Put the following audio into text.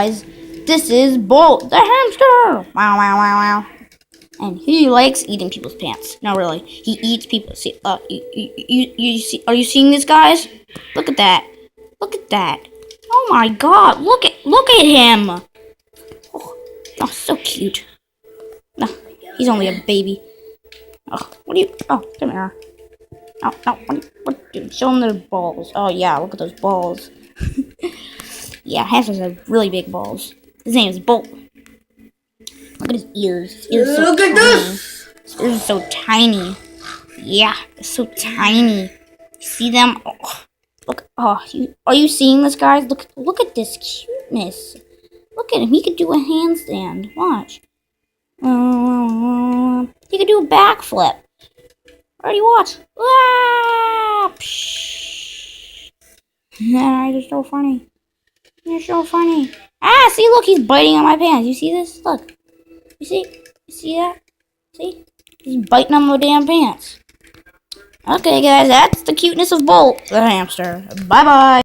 Guys, this is Bolt the hamster. Wow, wow, wow, wow. And he likes eating people's pants. No, really, he eats people. See, you see? Are you seeing this, guys? Look at that. Look at that. Oh my God! Look at him. Oh, so cute. No, he's only a baby. Oh, what do you? Oh, come here. No, no. Show him those balls. Oh yeah, look at those balls. Yeah, hamsters have really big balls. His name is Bolt. Look at his ears. His ears are so tiny. His ears are so tiny. Yeah, they're so tiny. You see them? Oh, look. Oh, are you seeing this, guys? Look at this cuteness. Look at him. He could do a handstand. Watch. He could do a backflip. Already watch. Ah, you're so funny. You're so funny. Ah, see, look, he's biting on my pants. You see this? Look. You see? You see that? See? He's biting on my damn pants. Okay, guys, that's the cuteness of Bolt the hamster. Bye-bye.